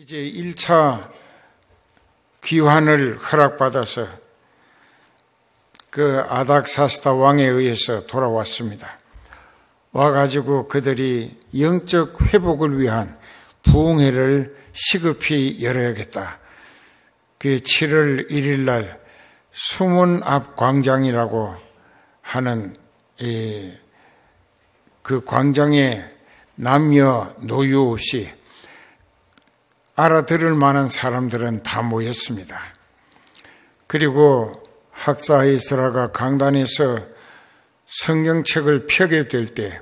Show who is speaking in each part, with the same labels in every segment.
Speaker 1: 이제 1차 귀환을 허락받아서 그 아닥사스다 왕에 의해서 돌아왔습니다. 와가지고 그들이 영적 회복을 위한 부흥회를 시급히 열어야겠다. 그 7월 1일 날 수문 앞 광장이라고 하는 그 광장에 남녀 노유 없이 알아들을 만한 사람들은 다 모였습니다. 그리고 학사 에스라가 강단에서 성경책을 펴게 될 때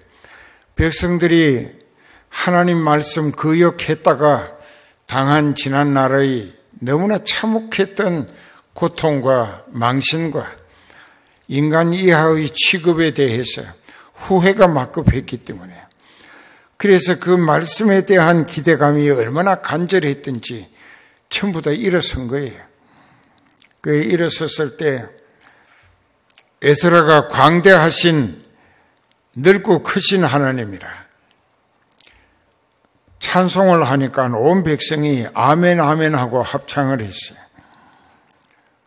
Speaker 1: 백성들이 하나님 말씀 거역했다가 당한 지난날의 너무나 참혹했던 고통과 망신과 인간 이하의 취급에 대해서 후회가 막급했기 때문에, 그래서 그 말씀에 대한 기대감이 얼마나 간절했든지 전부 다 일어선 거예요. 그 일어섰을 때 에스라가 광대하신 넓고 크신 하나님이라 찬송을 하니까 온 백성이 아멘 아멘 하고 합창을 했어요.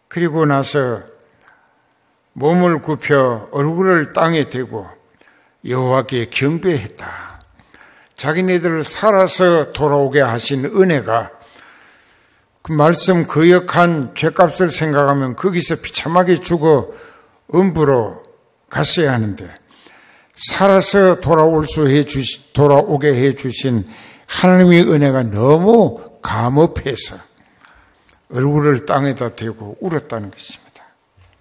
Speaker 1: 그리고 나서 몸을 굽혀 얼굴을 땅에 대고 여호와께 경배했다. 자기네들을 살아서 돌아오게 하신 은혜가, 그 말씀 거역한 죄값을 생각하면 거기서 비참하게 죽어 음부로 갔어야 하는데 살아서 돌아오게 해주신 하나님의 은혜가 너무 감업해서 얼굴을 땅에다 대고 울었다는 것입니다.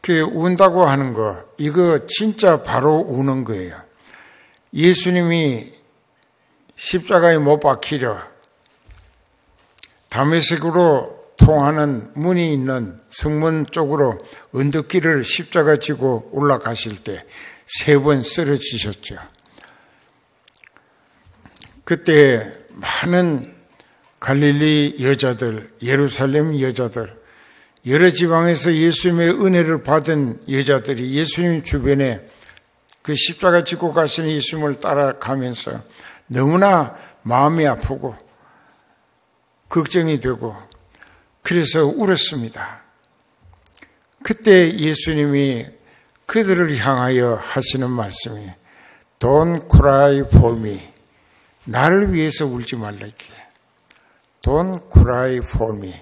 Speaker 1: 그 운다고 하는 거, 이거 진짜 바로 우는 거예요. 예수님이 십자가에 못 박히려 다메섹으로 통하는 문이 있는 성문 쪽으로 언덕길을 십자가 지고 올라가실 때 3번 쓰러지셨죠. 그때 많은 갈릴리 여자들, 예루살렘 여자들, 여러 지방에서 예수님의 은혜를 받은 여자들이 예수님 주변에 그 십자가 지고 가시는 예수님을 따라가면서 너무나 마음이 아프고 걱정이 되고 그래서 울었습니다. 그때 예수님이 그들을 향하여 하시는 말씀이 Don't cry for me. 나를 위해서 울지 말라. Don't cry for me.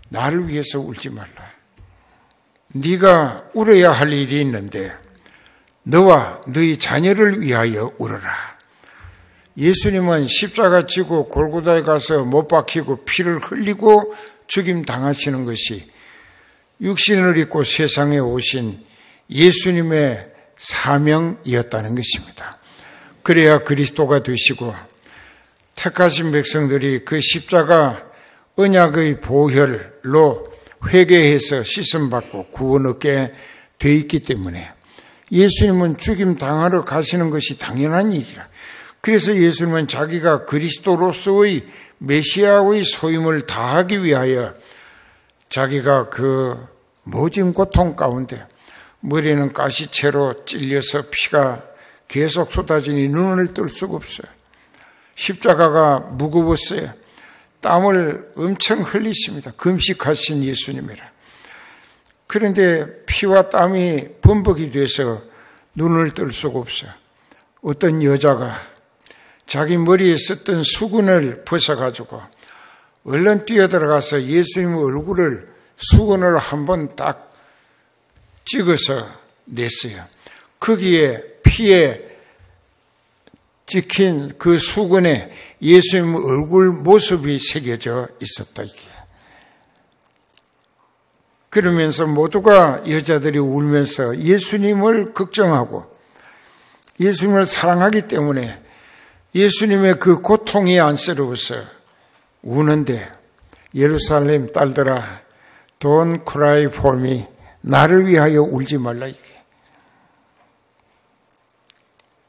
Speaker 1: 나를 위해서 울지 말라. 네가 울어야 할 일이 있는데 너와 너희 자녀를 위하여 울어라. 예수님은 십자가 지고 골고다에 가서 못 박히고 피를 흘리고 죽임 당하시는 것이 육신을 입고 세상에 오신 예수님의 사명이었다는 것입니다. 그래야 그리스도가 되시고 택하신 백성들이 그 십자가 언약의 보혈로 회개해서 씻음받고 구원 얻게 되어 있기 때문에 예수님은 죽임 당하러 가시는 것이 당연한 일이라. 그래서 예수님은 자기가 그리스도로서의 메시아의 소임을 다하기 위하여 자기가 그 모진 고통 가운데 머리는 가시채로 찔려서 피가 계속 쏟아지니 눈을 뜰 수가 없어요. 십자가가 무거웠어요. 땀을 엄청 흘리십니다. 금식하신 예수님이라. 그런데 피와 땀이 범벅이 돼서 눈을 뜰 수가 없어요. 어떤 여자가 자기 머리에 썼던 수건을 벗어가지고 얼른 뛰어들어가서 예수님의 얼굴을 수건을 한번 딱 찍어서 냈어요. 거기에 피에 찍힌 그 수건에 예수님의 얼굴 모습이 새겨져 있었다. 이게. 그러면서 모두가 여자들이 울면서 예수님을 걱정하고 예수님을 사랑하기 때문에 예수님의 그 고통이 안쓰러워서 우는데, 예루살렘 딸들아, Don't cry for me. 나를 위하여 울지 말라. 이게.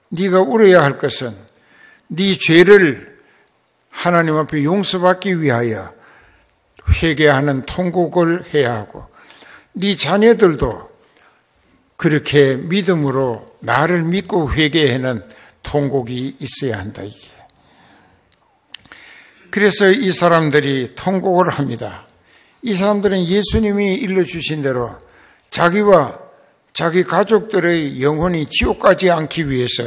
Speaker 1: 네가 울어야 할 것은 네 죄를 하나님 앞에 용서받기 위하여 회개하는 통곡을 해야 하고, 네 자녀들도 그렇게 믿음으로 나를 믿고 회개하는 통곡이 있어야 한다. 이게. 그래서 이 사람들이 통곡을 합니다. 이 사람들은 예수님이 일러주신 대로 자기와 자기 가족들의 영혼이 지옥 가지 않기 위해서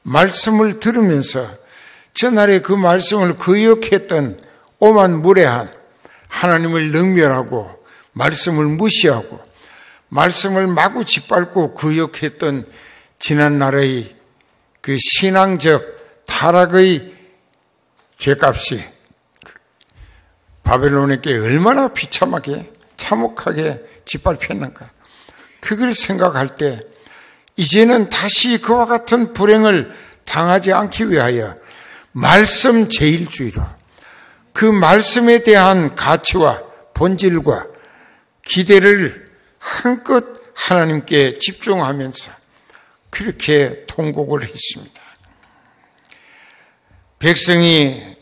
Speaker 1: 말씀을 들으면서 전날에 그 말씀을 거역했던 오만무례한 하나님을 능멸하고 말씀을 무시하고 말씀을 마구 짓밟고 거역했던 지난날의 그 신앙적 타락의 죄값이 바벨론에게 얼마나 비참하게 참혹하게 짓밟혔는가. 그걸 생각할 때 이제는 다시 그와 같은 불행을 당하지 않기 위하여 말씀 제일주의로 그 말씀에 대한 가치와 본질과 기대를 한껏 하나님께 집중하면서 그렇게 통곡을 했습니다. 백성이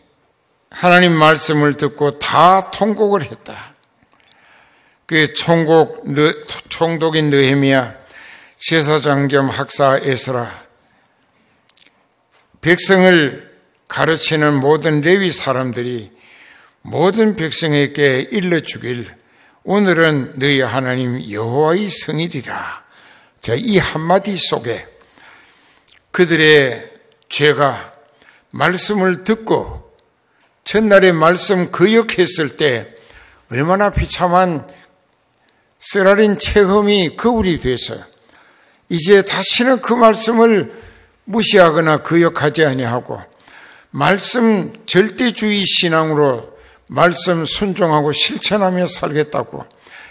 Speaker 1: 하나님 말씀을 듣고 다 통곡을 했다. 그 총독인 느헤미야, 제사장 겸 학사 에스라, 백성을 가르치는 모든 레위 사람들이 모든 백성에게 일러주길 오늘은 너희 하나님 여호와의 성일이라. 자, 이 한마디 속에 그들의 죄가 말씀을 듣고 전날에 말씀 거역했을 때 얼마나 비참한 쓰라린 체험이 거울이 돼서 이제 다시는 그 말씀을 무시하거나 거역하지 아니하고 말씀 절대주의 신앙으로 말씀 순종하고 실천하며 살겠다고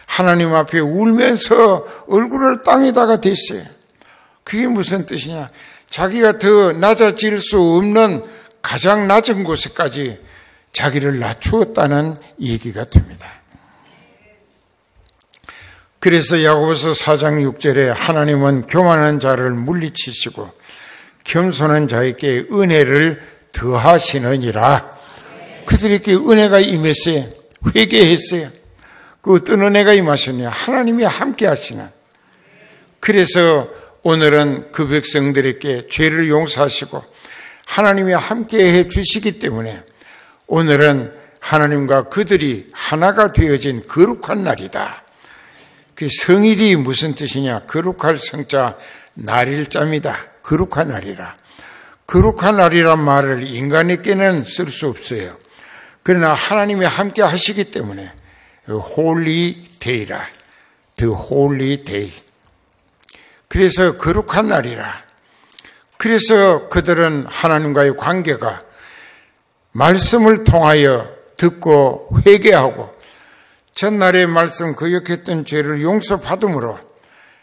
Speaker 1: 하나님 앞에 울면서 얼굴을 땅에다가 댔어요. 그게 무슨 뜻이냐? 자기가 더 낮아질 수 없는 가장 낮은 곳에까지 자기를 낮추었다는 얘기가 됩니다. 그래서 야고보서 4장 6절에 하나님은 교만한 자를 물리치시고 겸손한 자에게 은혜를 더하시느니라. 그들에게 은혜가 임했어요. 회개했어요. 그 어떤 은혜가 임하셨냐? 하나님이 함께 하시는. 그래서 오늘은 그 백성들에게 죄를 용서하시고 하나님이 함께 해 주시기 때문에 오늘은 하나님과 그들이 하나가 되어진 거룩한 날이다. 그 성일이 무슨 뜻이냐? 거룩할 성자 날일자입니다. 거룩한 날이라. 거룩한 날이란 말을 인간에게는 쓸 수 없어요. 그러나 하나님이 함께 하시기 때문에 Holy Day라. The Holy Day. 그래서 거룩한 날이라. 그래서 그들은 하나님과의 관계가 말씀을 통하여 듣고 회개하고 전날의 말씀 거역했던 죄를 용서받음으로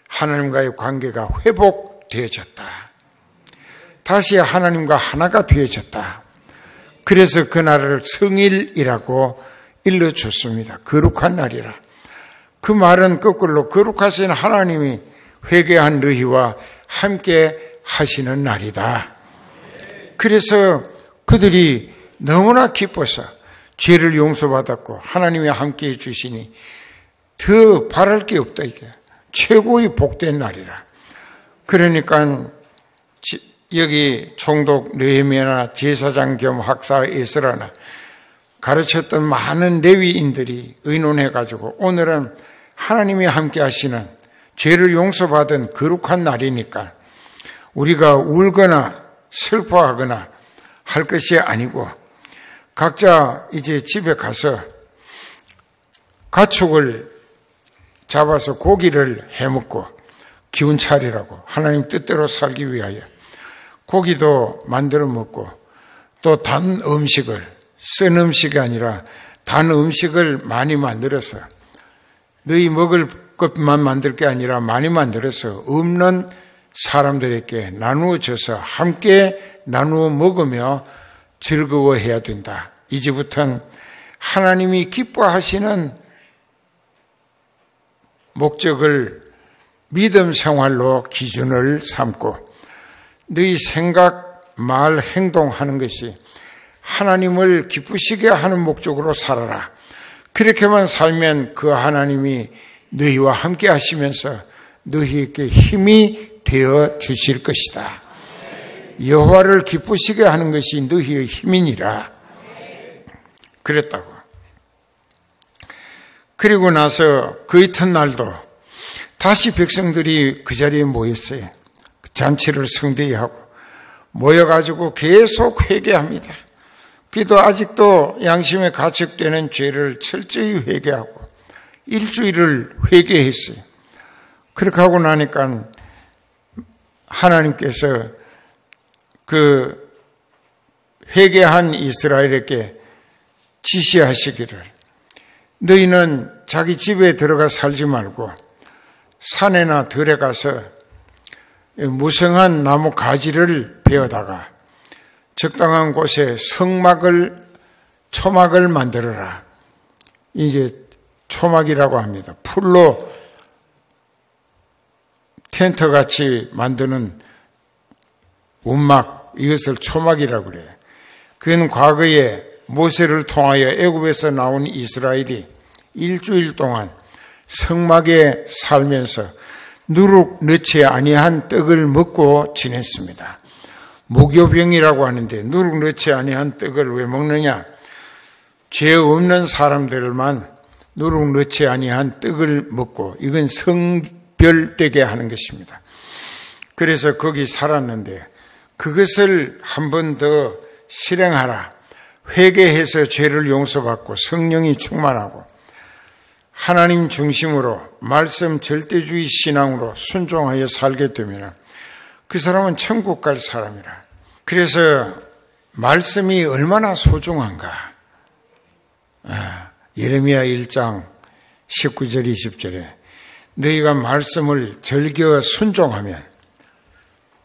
Speaker 1: 하나님과의 관계가 회복되어졌다. 다시 하나님과 하나가 되어졌다. 그래서 그날을 성일이라고 일러줬습니다. 거룩한 날이라. 그 말은 거꾸로 거룩하신 하나님이 회개한 너희와 함께 하시는 날이다. 그래서 그들이 너무나 기뻐서 죄를 용서받았고 하나님이 함께 해주시니 더 바랄 게 없다. 이게 최고의 복된 날이라. 그러니까 여기 총독 느헤미야나 제사장 겸 학사 에스라나 가르쳤던 많은 레위인들이 의논해가지고 오늘은 하나님이 함께 하시는 죄를 용서받은 거룩한 날이니까 우리가 울거나 슬퍼하거나 할 것이 아니고 각자 이제 집에 가서 가축을 잡아서 고기를 해먹고 기운 차리라고 하나님 뜻대로 살기 위하여 고기도 만들어 먹고 또 단 음식을 쓴 음식이 아니라 단 음식을 많이 만들어서 너희 먹을 것만 만들 게 아니라 많이 만들어서 없는 사람들에게 나누어 줘서 함께 나누어 먹으며 즐거워해야 된다. 이제부터는 하나님이 기뻐하시는 목적을 믿음 생활로 기준을 삼고 너희 생각, 말, 행동하는 것이 하나님을 기쁘시게 하는 목적으로 살아라. 그렇게만 살면 그 하나님이 너희와 함께 하시면서 너희에게 힘이 되어 주실 것이다. 여호와를 기쁘시게 하는 것이 너희의 힘이니라. 그랬다고. 그리고 나서 그 이튿날도 다시 백성들이 그 자리에 모였어요. 잔치를 성대히 하고 모여가지고 계속 회개합니다. 그래도 아직도 양심에 가책되는 죄를 철저히 회개하고 일주일을 회개했어요. 그렇게 하고 나니까 하나님께서 그 회개한 이스라엘에게 지시하시기를 너희는 자기 집에 들어가 살지 말고 산에나 들에 가서 무성한 나무 가지를 베어다가 적당한 곳에 초막을 만들어라. 이제 초막이라고 합니다. 풀로 텐트같이 만드는 움막, 이것을 초막이라고 그래요. 그건 과거에 모세를 통하여 애굽에서 나온 이스라엘이 일주일 동안 성막에 살면서 누룩 넣지 아니한 떡을 먹고 지냈습니다. 무교병이라고 하는데 누룩 넣지 아니한 떡을 왜 먹느냐? 죄 없는 사람들만 누룩 넣지 아니한 떡을 먹고 이건 성별되게 하는 것입니다. 그래서 거기 살았는데 그것을 한 번 더 실행하라. 회개해서 죄를 용서받고 성령이 충만하고 하나님 중심으로 말씀 절대주의 신앙으로 순종하여 살게 되면 그 사람은 천국 갈 사람이라. 그래서 말씀이 얼마나 소중한가. 예레미야 1장 19절 20절에 너희가 말씀을 즐겨 순종하면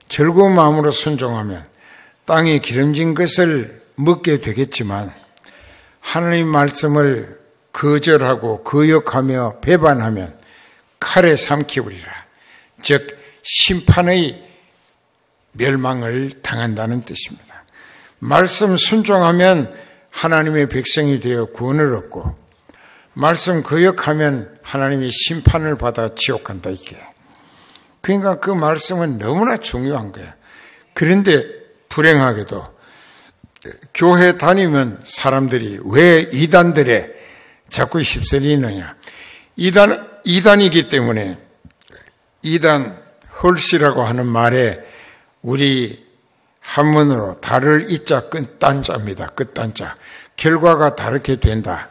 Speaker 1: 즐거운 마음으로 순종하면 땅에 기름진 것을 먹게 되겠지만 하나님 말씀을 거절하고 거역하며 배반하면 칼에 삼키우리라. 즉 심판의 멸망을 당한다는 뜻입니다. 말씀 순종하면 하나님의 백성이 되어 구원을 얻고 말씀 거역하면 하나님의 심판을 받아 지옥 간다 이게. 그러니까 그 말씀은 너무나 중요한 거야. 그런데 불행하게도 교회 다니면 사람들이 왜 이단들에 자꾸 휩쓸리느냐. 이단이기 때문에 이단 헐시라고 하는 말에 우리 한문으로 달을 이자 끝단자입니다. 끝단자. 결과가 다르게 된다.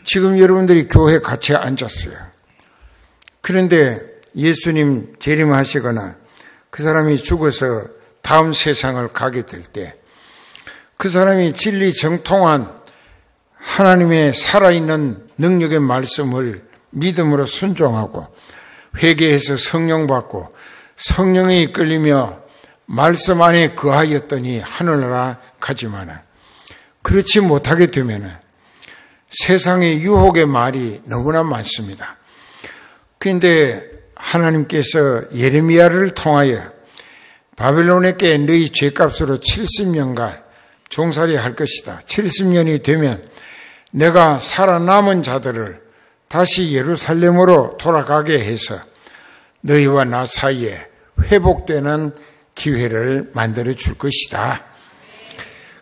Speaker 1: 지금 여러분들이 교회 같이 앉았어요. 그런데 예수님 재림하시거나 그 사람이 죽어서 다음 세상을 가게 될 때 그 사람이 진리 정통한 하나님의 살아있는 능력의 말씀을 믿음으로 순종하고 회개해서 성령 받고 성령에 이끌리며 말씀 안에 거하였더니 하늘나라 가지만은 그렇지 못하게 되면 세상의 유혹의 말이 너무나 많습니다. 그런데 하나님께서 예레미야를 통하여 바벨론에게 너희 죄값으로 70년간 종살이 할 것이다. 70년이 되면 내가 살아남은 자들을 다시 예루살렘으로 돌아가게 해서 너희와 나 사이에 회복되는 기회를 만들어 줄 것이다.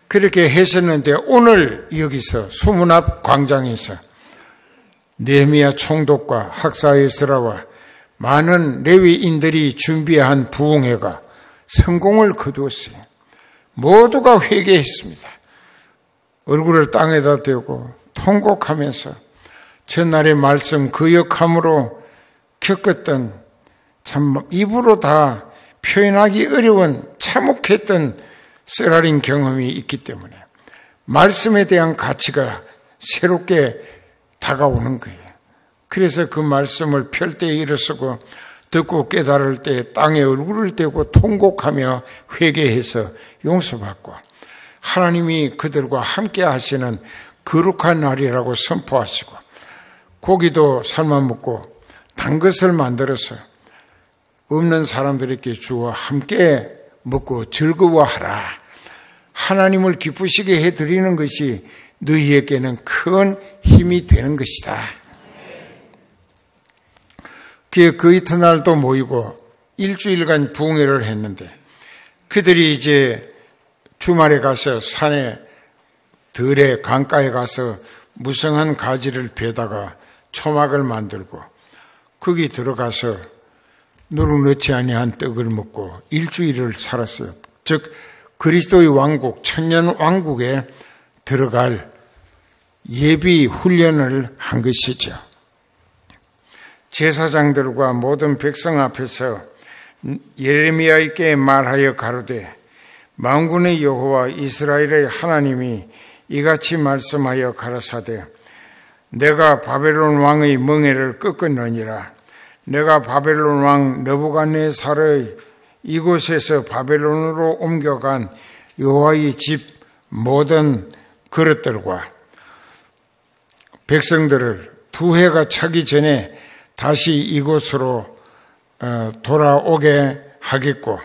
Speaker 1: 그렇게 했었는데 오늘 여기서 수문 앞 광장에서 느헤미야 총독과 학사 에스라와 많은 레위인들이 준비한 부흥회가 성공을 거두었어요. 모두가 회개했습니다. 얼굴을 땅에다 대고 통곡하면서 전날의 말씀 거역함으로 겪었던 참 입으로 다 표현하기 어려운 참혹했던 쓰라린 경험이 있기 때문에 말씀에 대한 가치가 새롭게 다가오는 거예요. 그래서 그 말씀을 펼 때 일어서고 듣고 깨달을 때 땅에 얼굴을 대고 통곡하며 회개해서 용서받고 하나님이 그들과 함께 하시는 거룩한 날이라고 선포하시고 고기도 삶아 먹고 단 것을 만들어서 없는 사람들에게 주어 함께 먹고 즐거워하라. 하나님을 기쁘시게 해드리는 것이 너희에게는 큰 힘이 되는 것이다. 그 이튿날 또 모이고 일주일간 부흥회를 했는데 그들이 이제 주말에 가서 산에 들의 강가에 가서 무성한 가지를 베다가 초막을 만들고 거기 들어가서 누룩 넣지 아니한 떡을 먹고 일주일을 살았어요. 즉 그리스도의 왕국, 천년 왕국에 들어갈 예비 훈련을 한 것이죠. 제사장들과 모든 백성 앞에서 예레미야에게 말하여 가로되 만군의 여호와 이스라엘의 하나님이 이같이 말씀하여 가라사대 내가 바벨론 왕의 멍에를 꺾었느니라. 내가 바벨론 왕 느부갓네살의 이곳에서 바벨론으로 옮겨간 여호와의 집 모든 그릇들과 백성들을 두 해가 차기 전에 다시 이곳으로 돌아오게 하겠고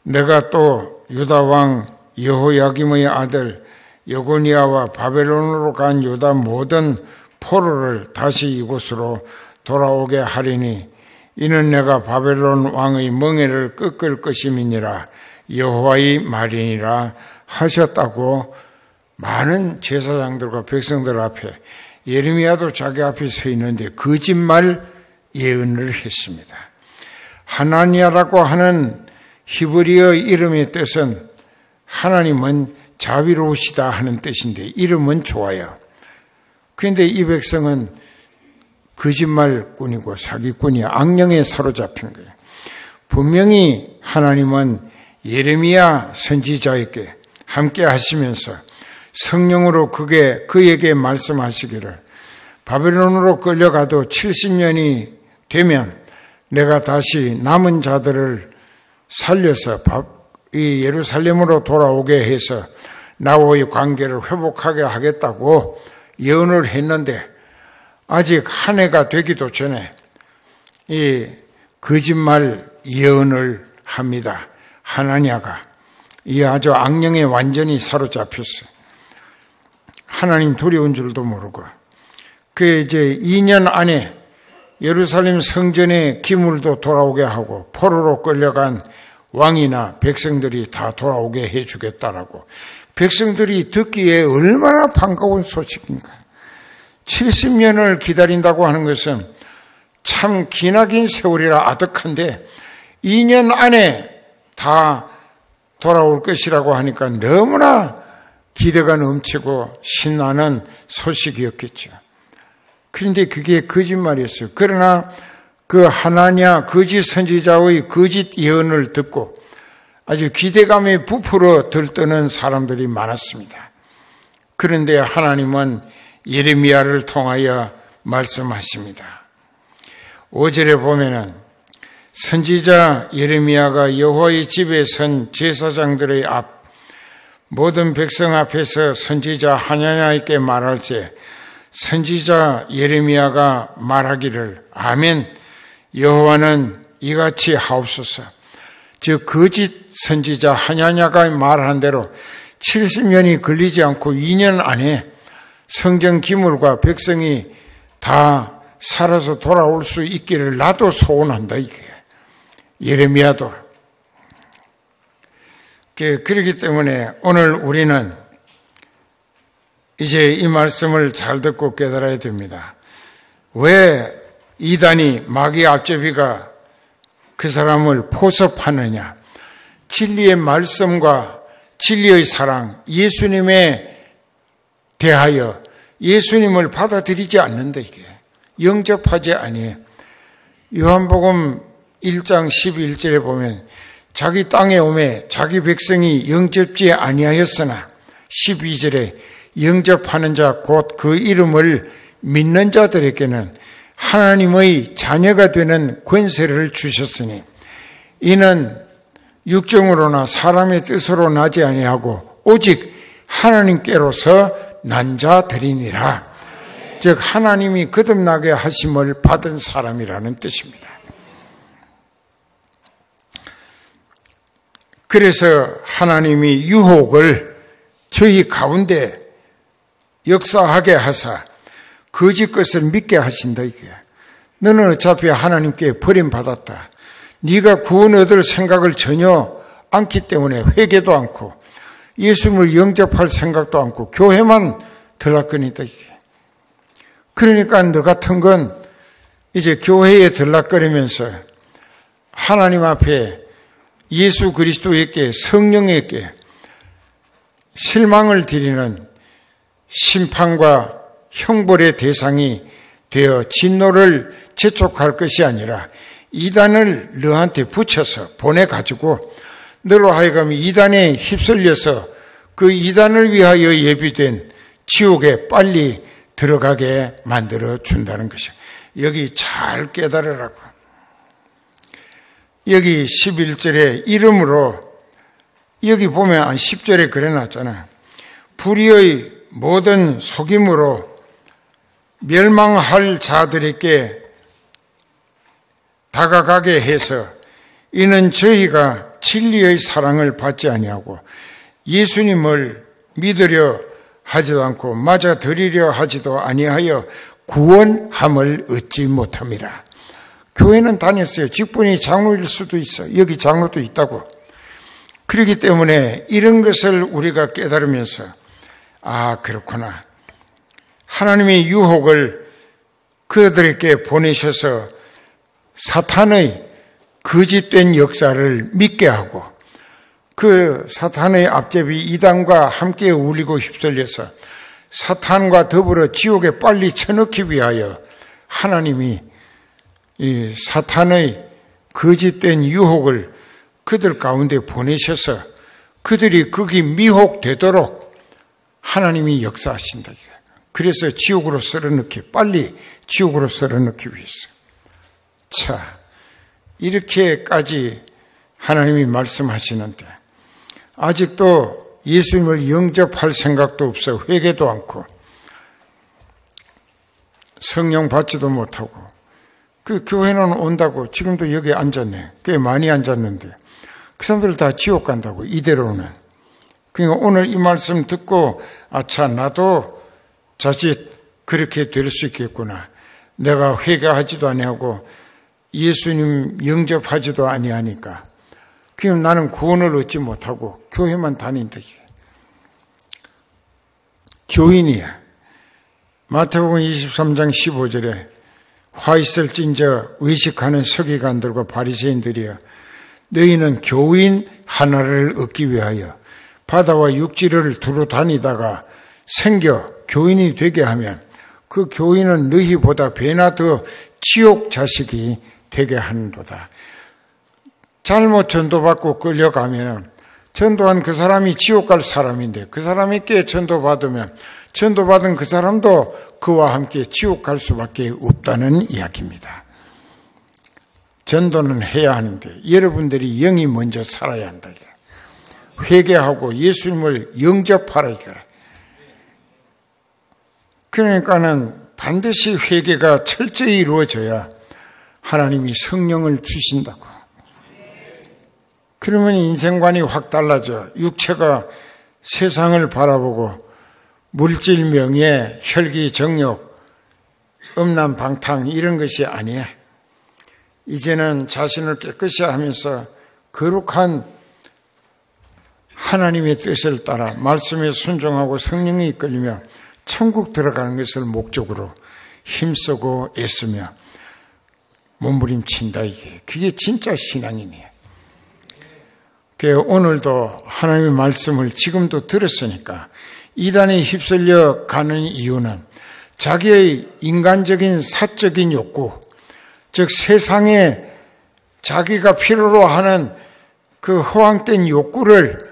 Speaker 1: 내가 또 유다 왕 여호야김의 아들 여고니아와 바벨론으로 간 유다 모든 포로를 다시 이곳으로 돌아오게 하리니 이는 내가 바벨론 왕의 멍에를 꺾을 것임이니라 여호와의 말이니라 하셨다고 많은 제사장들과 백성들 앞에 예레미야도 자기 앞에 서 있는데 거짓말 예언을 했습니다. 하나니아라고 하는 히브리어 이름의 뜻은 하나님은 자비로우시다 하는 뜻인데 이름은 좋아요. 그런데 이 백성은 거짓말꾼이고 사기꾼이 악령에 사로잡힌 거예요. 분명히 하나님은 예레미야 선지자에게 함께 하시면서 성령으로 그에게 말씀하시기를 바벨론으로 끌려가도 70년이 되면 내가 다시 남은 자들을 살려서 이 예루살렘으로 돌아오게 해서 나와의 관계를 회복하게 하겠다고 예언을 했는데 아직 한 해가 되기도 전에 이 거짓말 예언을 합니다. 하나니아가 이 아주 악령에 완전히 사로잡혔어요. 하나님 두려운 줄도 모르고 그 이제 2년 안에 예루살렘 성전의 기물도 돌아오게 하고 포로로 끌려간 왕이나 백성들이 다 돌아오게 해주겠다라고 백성들이 듣기에 얼마나 반가운 소식인가. 70년을 기다린다고 하는 것은 참 기나긴 세월이라 아득한데 2년 안에 다 돌아올 것이라고 하니까 너무나 기대가 넘치고 신나는 소식이었겠죠. 그런데 그게 거짓말이었어요. 그러나 그 하나냐 거짓 선지자의 거짓 예언을 듣고 아주 기대감에 부풀어 들떠는 사람들이 많았습니다. 그런데 하나님은 예레미야를 통하여 말씀하십니다. 5절에 보면은 선지자 예레미야가 여호와의 집에 선 제사장들의 앞 모든 백성 앞에서 선지자 하나냐에게 말할세 선지자 예레미야가 말하기를 아멘 여호와는 이같이 하옵소서. 즉 거짓 선지자 하나냐가 말한 대로 70년이 걸리지 않고 2년 안에 성전 기물과 백성이 다 살아서 돌아올 수 있기를 나도 소원한다 이게 예레미야도. 그렇기 때문에 오늘 우리는 이제 이 말씀을 잘 듣고 깨달아야 됩니다. 왜 이단이 마귀 앞제비가 그 사람을 포섭하느냐. 진리의 말씀과 진리의 사랑, 예수님에 대하여 예수님을 받아들이지 않는다 이게. 영접하지 아니해요. 요한복음 1장 11절에 보면 자기 땅에 오매 자기 백성이 영접지 아니하였으나 12절에 영접하는 자 곧 그 이름을 믿는 자들에게는 하나님의 자녀가 되는 권세를 주셨으니 이는 육정으로나 사람의 뜻으로 나지 아니하고 오직 하나님께로서 난 자들이니라. 즉 하나님이 거듭나게 하심을 받은 사람이라는 뜻입니다. 그래서 하나님이 유혹을 저희 가운데 역사하게 하사 거짓 것을 믿게 하신다 이게. 너는 어차피 하나님께 버림받았다. 네가 구원 얻을 생각을 전혀 않기 때문에 회개도 않고 예수님을 영접할 생각도 않고 교회만 들락거린다. 그러니까 너 같은 건 이제 교회에 들락거리면서 하나님 앞에 예수 그리스도에게 성령에게 실망을 드리는 심판과 형벌의 대상이 되어 진노를 재촉할 것이 아니라 이단을 너한테 붙여서 보내가지고 너로 하여금 이단에 휩쓸려서 그 이단을 위하여 예비된 지옥에 빨리 들어가게 만들어 준다는 것이야. 여기 잘 깨달으라고. 여기 11절에 이름으로 여기 보면 10절에 그래놨잖아. 불의의 모든 속임으로 멸망할 자들에게 다가가게 해서 이는 저희가 진리의 사랑을 받지 아니하고 예수님을 믿으려 하지도 않고 맞아들이려 하지도 아니하여 구원함을 얻지 못함이라. 교회는 다녔어요. 직분이 장로일 수도 있어. 여기 장로도 있다고. 그렇기 때문에 이런 것을 우리가 깨달으면서 아, 그렇구나. 하나님의 유혹을 그들에게 보내셔서 사탄의 거짓된 역사를 믿게 하고 그 사탄의 앞제비 이단과 함께 울리고 휩쓸려서 사탄과 더불어 지옥에 빨리 쳐넣기 위하여 하나님이 이 사탄의 거짓된 유혹을 그들 가운데 보내셔서 그들이 거기 미혹되도록 하나님이 역사하신다. 그래서 지옥으로 썰어넣기, 빨리 지옥으로 썰어넣기 위해서. 자, 이렇게까지 하나님이 말씀하시는데 아직도 예수님을 영접할 생각도 없어 회개도 않고 성령 받지도 못하고 그 교회는 온다고 지금도 여기 앉았네. 꽤 많이 앉았는데 그 사람들 다 지옥 간다고 이대로는. 그러니까 오늘 이 말씀 듣고 아차 나도 자칫 그렇게 될 수 있겠구나. 내가 회개하지도 아니하고 예수님 영접하지도 아니하니까 그럼 나는 구원을 얻지 못하고 교회만 다닌다. 교인이야. 마태복음 23장 15절에 화 있을진저 외식하는 서기관들과 바리새인들이여 너희는 교인 하나를 얻기 위하여 바다와 육지를 두루 다니다가 생겨 교인이 되게 하면 그 교인은 너희보다 배나 더 지옥 자식이 되게 하는도다. 잘못 전도받고 끌려가면 전도한 그 사람이 지옥 갈 사람인데 그 사람에게 전도받으면 전도받은 그 사람도 그와 함께 지옥 갈 수밖에 없다는 이야기입니다. 전도는 해야 하는데 여러분들이 영이 먼저 살아야 한다. 회개하고 예수님을 영접하라. 그러니까는 반드시 회개가 철저히 이루어져야 하나님이 성령을 주신다고. 그러면 인생관이 확 달라져. 육체가 세상을 바라보고 물질 명예, 혈기 정욕, 음란 방탕 이런 것이 아니야. 이제는 자신을 깨끗이 하면서 거룩한 하나님의 뜻을 따라 말씀에 순종하고 성령이 이끌리며 천국 들어가는 것을 목적으로 힘쓰고 애쓰며 몸부림친다. 그게 진짜 신앙이네. 오늘도 하나님의 말씀을 지금도 들었으니까 이단에 휩쓸려 가는 이유는 자기의 인간적인 사적인 욕구, 즉 세상에 자기가 필요로 하는 그 허황된 욕구를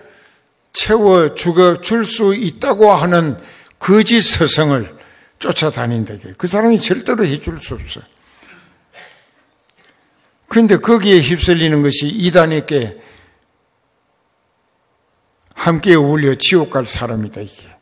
Speaker 1: 채워줄 수 있다고 하는 거짓 서성을 쫓아다닌다. 그 사람이 절대로 해줄 수 없어. 그런데 거기에 휩쓸리는 것이 이단에게 함께 어울려 지옥 갈 사람이다. 이게.